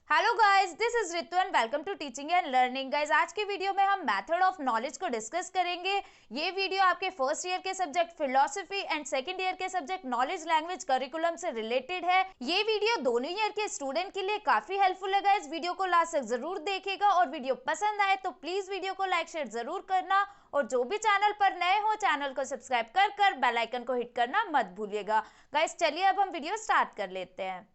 Hello guys, this is Ritu and welcome to teaching and learning. Guys, आज के video में हम मेथड ऑफ नॉलेज को डिस्कस करेंगे। ये वीडियो आपके फर्स्ट ईयर के subject philosophy and second year के सब्जेक्ट नॉलेज लैंग्वेज करिकुलम से रिलेटेड है। ये वीडियो दोनों ईयर के स्टूडेंट के लिए काफी हेल्पफुल है। गाइस, वीडियो को लास्ट तक जरूर देखिएगा और वीडियो पसंद आए तो प्लीज वीडियो को लाइक शेयर जरूर करना और जो भी चैनल पर नए हो चैनल को सब्सक्राइब कर बेल आइकन को हिट करना मत भूलिएगा। गाइस, चलिए अब हम वीडियो स्टार्ट कर लेते हैं।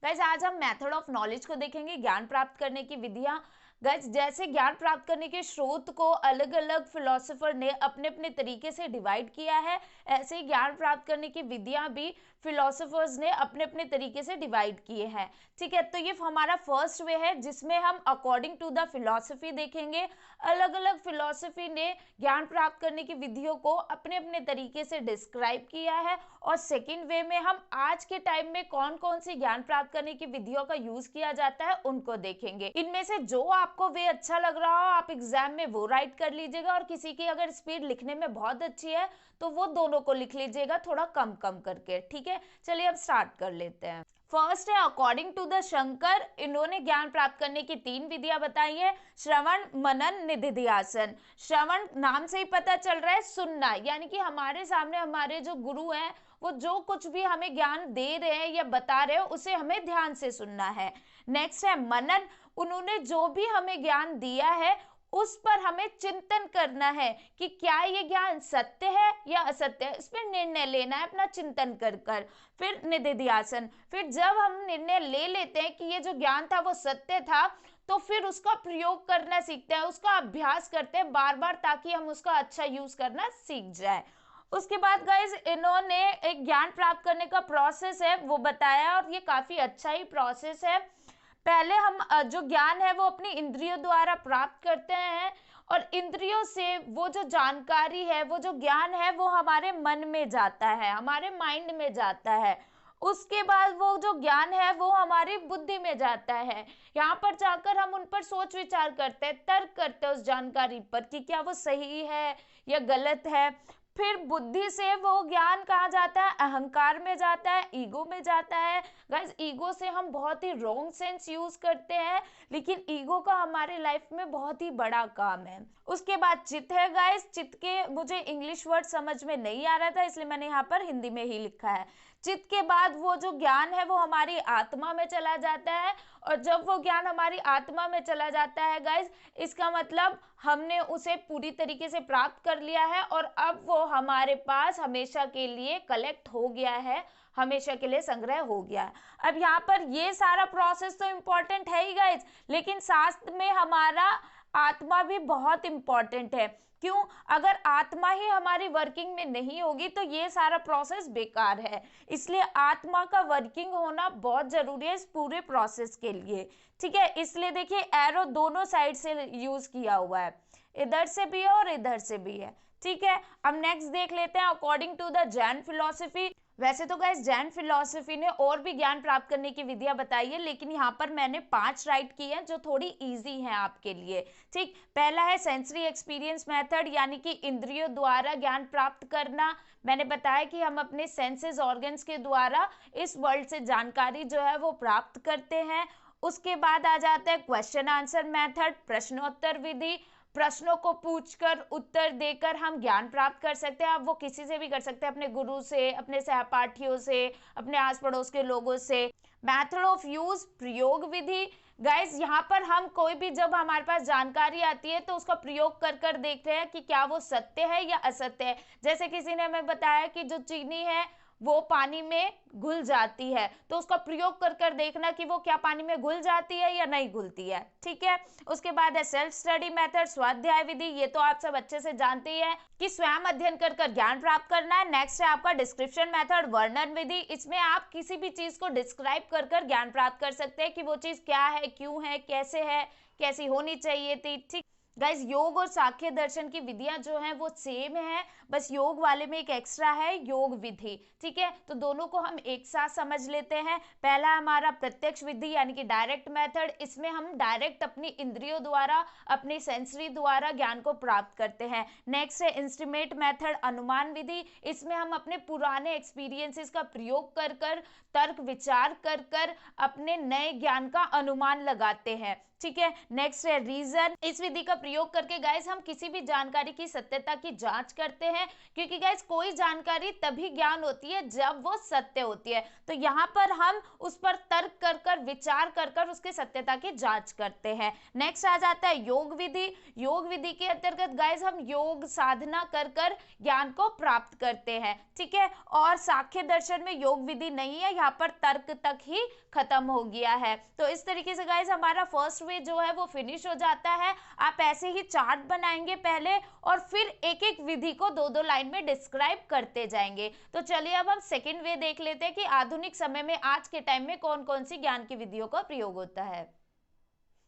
गाइज, आज हम मेथड ऑफ नॉलेज को देखेंगे, ज्ञान प्राप्त करने की विधियां। गाइज, जैसे ज्ञान प्राप्त करने के स्रोत को अलग अलग फिलोसोफर ने अपने अपने तरीके से डिवाइड किया है, ऐसे ही ज्ञान प्राप्त करने की विधियां भी फिलोसोफर्स ने अपने अपने तरीके से डिवाइड किए हैं। ठीक है, तो ये हमारा फर्स्ट वे है जिसमें हम अकॉर्डिंग टू द फिलोसफी देखेंगे। अलग अलग फिलोसफी ने ज्ञान प्राप्त करने की विधियों को अपने अपने तरीके से डिस्क्राइब किया है। और सेकेंड वे में हम आज के टाइम में कौन कौन सी ज्ञान प्राप्त करने की विधियों का यूज किया जाता है उनको देखेंगे। इनमें से जो आपको वे अच्छा लग रहा हो आप एग्जाम में वो राइट कर लीजिएगा, और किसी की अगर स्पीड लिखने में बहुत अच्छी है तो वो दोनों को लिख लीजिएगा थोड़ा कम कम करके। ठीक है, चलिए अब स्टार्ट कर लेते हैं। फर्स्ट है अकॉर्डिंग टू द शंकर। इन्होंने ज्ञान प्राप्त करने की 3 विधियां बताई है। श्रवण, मनन, निधिध्यासन। श्रवण नाम से ही पता चल रहा है सुनना, यानी कि हमारे सामने हमारे जो गुरु हैं वो जो कुछ भी हमें ज्ञान दे रहे हैं या बता रहे हैं उसे हमें ध्यान से सुनना है। नेक्स्ट है मनन। उन्होंने जो भी हमें ज्ञान दिया है उस पर हमें चिंतन करना है कि क्या ये ज्ञान सत्य है या असत्य है, इस पर निर्णय लेना है अपना चिंतन कर कर। फिर निधिध्यासन। फिर जब हम निर्णय ले लेते हैं कि ये जो ज्ञान था वो सत्य था तो फिर उसका प्रयोग करना सीखते हैं, उसका अभ्यास करते हैं बार बार ताकि हम उसका अच्छा यूज करना सीख जाए। उसके बाद गाइज इन्होंने एक ज्ञान प्राप्त करने का प्रोसेस है वो बताया और ये काफी अच्छा ही प्रोसेस है। पहले हम जो ज्ञान है वो अपनी इंद्रियों द्वारा प्राप्त करते हैं और इंद्रियों से वो जो जानकारी है वो जो ज्ञान है वो हमारे मन में जाता है, हमारे माइंड में जाता है। उसके बाद वो जो ज्ञान है वो हमारी बुद्धि में जाता है। यहाँ पर जाकर हम उन पर सोच विचार करते हैं, तर्क करते हैं उस जानकारी पर कि क्या वो सही है या गलत है। फिर बुद्धि से वो ज्ञान कहाँ जाता है, अहंकार में जाता है, ईगो में जाता है। गाइस, ईगो से हम बहुत ही रॉन्ग सेंस यूज करते हैं, लेकिन ईगो का हमारे लाइफ में बहुत ही बड़ा काम है। उसके बाद चित्त है। गाइस, चित्त के मुझे इंग्लिश वर्ड समझ में नहीं आ रहा था इसलिए मैंने यहाँ पर हिंदी में ही लिखा है। चित्त के बाद वो जो ज्ञान है वो हमारी आत्मा में चला जाता है, और जब वो ज्ञान हमारी आत्मा में चला जाता है गाइस, इसका मतलब हमने उसे पूरी तरीके से प्राप्त कर लिया है और अब वो हमारे पास हमेशा के लिए कलेक्ट हो गया है, हमेशा के लिए संग्रह हो गया है। अब यहाँ पर ये सारा प्रोसेस तो इम्पोर्टेंट है ही गाइस, लेकिन शास्त्र में हमारा आत्मा भी बहुत इंपॉर्टेंट है। क्यों? अगर आत्मा ही हमारी वर्किंग में नहीं होगी तो ये सारा प्रोसेस बेकार है, इसलिए आत्मा का वर्किंग होना बहुत जरूरी है इस पूरे प्रोसेस के लिए। ठीक है, इसलिए देखिए एरो दोनों साइड से यूज किया हुआ है, इधर से भी है और इधर से भी है। ठीक है, अब नेक्स्ट देख लेते हैं according to the Jain philosophy. वैसे तो गाइस जैन फिलोसफी ने और भी ज्ञान प्राप्त करने की विधियां बताई है, लेकिन यहाँ पर मैंने 5 राइट की हैं जो थोड़ी इजी हैं आपके लिए। ठीक, पहला है सेंसरी एक्सपीरियंस मेथड, यानी कि इंद्रियों द्वारा ज्ञान प्राप्त करना। मैंने बताया कि हम अपने सेंसेस ऑर्गन्स के द्वारा इस वर्ल्ड से जानकारी जो है वो प्राप्त करते हैं। उसके बाद आ जाता है क्वेश्चन आंसर मेथड, प्रश्नोत्तर विधि। प्रश्नों को पूछकर उत्तर देकर हम ज्ञान प्राप्त कर सकते हैं। आप वो किसी से भी कर सकते हैं, अपने गुरु से, अपने सहपाठियों से, अपने आस पड़ोस के लोगों से। मेथड ऑफ यूज, प्रयोग विधि। गाइस, यहाँ पर हम कोई भी जब हमारे पास जानकारी आती है तो उसका प्रयोग कर कर देखते हैं कि क्या वो सत्य है या असत्य है। जैसे किसी ने हमें बताया कि जो चीनी है वो पानी में घुल जाती है, तो उसका प्रयोग कर कर देखना कि वो क्या पानी में घुल जाती है या नहीं घुलती है। ठीक है, उसके बाद है सेल्फ स्टडी मेथड, स्वाध्याय विधि। ये तो आप सब अच्छे से जानते ही है कि स्वयं अध्ययन कर कर ज्ञान प्राप्त करना है। नेक्स्ट है आपका डिस्क्रिप्शन मेथड, वर्णन विधि। इसमें आप किसी भी चीज को डिस्क्राइब कर कर ज्ञान प्राप्त कर सकते हैं कि वो चीज क्या है, क्यों है, कैसे होनी चाहिए थी। ठीक, गाइज योग और सांख्य दर्शन की विधियां जो हैं वो सेम है, बस योग वाले में एक एक्स्ट्रा है, योग विधि। ठीक है, तो दोनों को हम एक साथ समझ लेते हैं। पहला हमारा प्रत्यक्ष विधि यानी कि डायरेक्ट मेथड, इसमें हम डायरेक्ट अपनी इंद्रियों द्वारा, अपनी सेंसरी द्वारा ज्ञान को प्राप्त करते हैं। नेक्स्ट है इंस्ट्रीमेट मेथड, अनुमान विधि, इसमें हम अपने पुराने एक्सपीरियंसेस का प्रयोग कर कर, तर्क विचार कर कर अपने नए ज्ञान का अनुमान लगाते हैं। ठीक है, नेक्स्ट है रीजन, इस विधि का प्रयोग करके गाइस हम किसी भी जानकारी की सत्यता की जांच करते हैं, क्योंकि गाइस कोई जानकारी तभी ज्ञान होती है जब वो सत्य होती है। तो यहाँ पर हम उस पर तर्क कर कर, विचार कर कर उसकी सत्यता की जांच करते हैं। नेक्स्ट आ जाता है योग विधि। योग विधि के अंतर्गत गाइस हम योग साधना कर कर ज्ञान को प्राप्त करते हैं। ठीक है, और सांख्य दर्शन में योग विधि नहीं है, यहाँ पर तर्क तक ही खत्म हो गया है। तो इस तरीके से गाइस हमारा फर्स्ट वे जो है वो फिनिश हो जाता है। आप ऐसे ही चार्ट बनाएंगे पहले और फिर एक एक विधि को दो दो लाइन में डिस्क्राइब करते जाएंगे। तो चलिए अब हम सेकंड वे देख लेते हैं कि आधुनिक समय में आज के टाइम में कौन कौन सी ज्ञान की विधियों का प्रयोग होता है।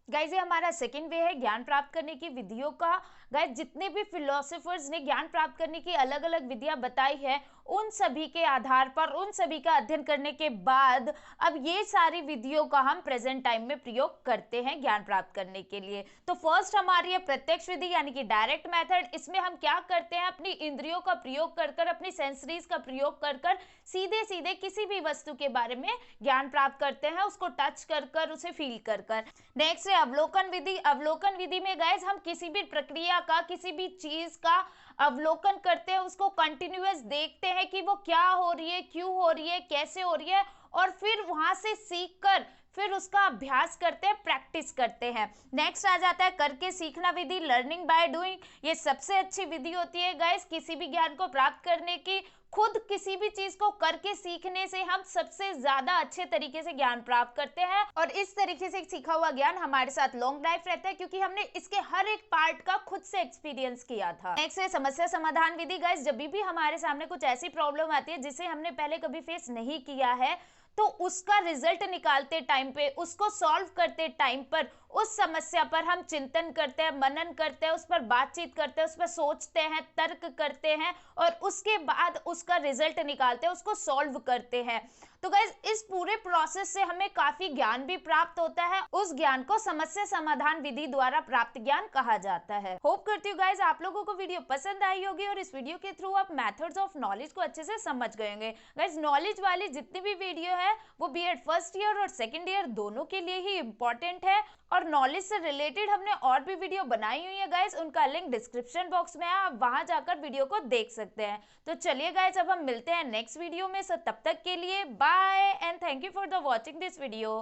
गाइज ये हमारा सेकंड वे है ज्ञान प्राप्त करने की विधियों का। गाइज जितने भी फिलोसोफर्स ने ज्ञान प्राप्त करने की अलग अलग विधियां बताई है, उन सभी के आधार पर, उन सभी का अध्ययन करने के बाद अब ये सारी विधियों का हम प्रेजेंट टाइम में प्रयोग करते हैं ज्ञान प्राप्त करने के लिए। तो फर्स्ट हमारी है प्रत्यक्ष विधि यानी कि डायरेक्ट मेथड। इसमें हम क्या करते हैं, अपनी इंद्रियों का प्रयोग कर कर, अपनी सेंसरीज का प्रयोग कर कर सीधे सीधे किसी भी वस्तु के बारे में ज्ञान प्राप्त करते हैं, उसको टच कर कर, उसे फील कर कर। नेक्स्ट है अवलोकन विधि। अवलोकन विधि में गाइस हम किसी भी प्रक्रिया का, किसी भी चीज का अवलोकन करते हैं, उसको कंटिन्यूअस देखते हैं कि वो क्या हो रही है, क्यों हो रही है, कैसे हो रही है, और फिर वहां से सीख कर फिर उसका अभ्यास करते हैं, प्रैक्टिस करते हैं। नेक्स्ट आ जाता है करके सीखना विधि, लर्निंग बाय डूइंग। ये सबसे अच्छी विधि होती है गाइस किसी भी ज्ञान को प्राप्त करने की। खुद किसी भी चीज को करके सीखने से हम सबसे ज्यादा अच्छे तरीके से ज्ञान प्राप्त करते हैं, और इस तरीके से सीखा हुआ ज्ञान हमारे साथ लॉन्ग लाइफ रहता है, क्योंकि हमने इसके हर एक पार्ट का खुद से एक्सपीरियंस किया था। नेक्स्ट है समस्या समाधान विधि। गाइस जब भी हमारे सामने कुछ ऐसी प्रॉब्लम आती है जिसे हमने पहले कभी फेस नहीं किया है, तो उसका रिजल्ट निकालते टाइम पे, उसको सॉल्व करते टाइम पर, उस समस्या पर हम चिंतन करते हैं, मनन करते हैं, उस पर बातचीत करते हैं, उस पर सोचते हैं, तर्क करते हैं, और उसके बाद उसका रिजल्ट निकालते हैं, उसको सॉल्व करते हैं। तो गाइस इस पूरे प्रोसेस से हमें काफी ज्ञान भी प्राप्त होता है। उस ज्ञान को समस्या समाधान विधि द्वारा प्राप्त ज्ञान कहा जाता है। होप करती हूँ गाइस आप लोगों को वीडियो पसंद आई होगी और इस वीडियो के थ्रू आप मेथड्स ऑफ नॉलेज को अच्छे से समझ गए होंगे। गाइस नॉलेज वाली जितनी भी वीडियो है वो बीएड फर्स्ट ईयर और सेकेंड ईयर दोनों के लिए ही इंपॉर्टेंट है, और नॉलेज से रिलेटेड हमने और भी वीडियो बनाई हुई है गाइस, उनका लिंक डिस्क्रिप्शन बॉक्स में है, आप वहां जाकर वीडियो को देख सकते हैं। तो चलिए गाइस अब हम मिलते हैं नेक्स्ट वीडियो में, सो तब तक के लिए bye and thank you for the watching this video.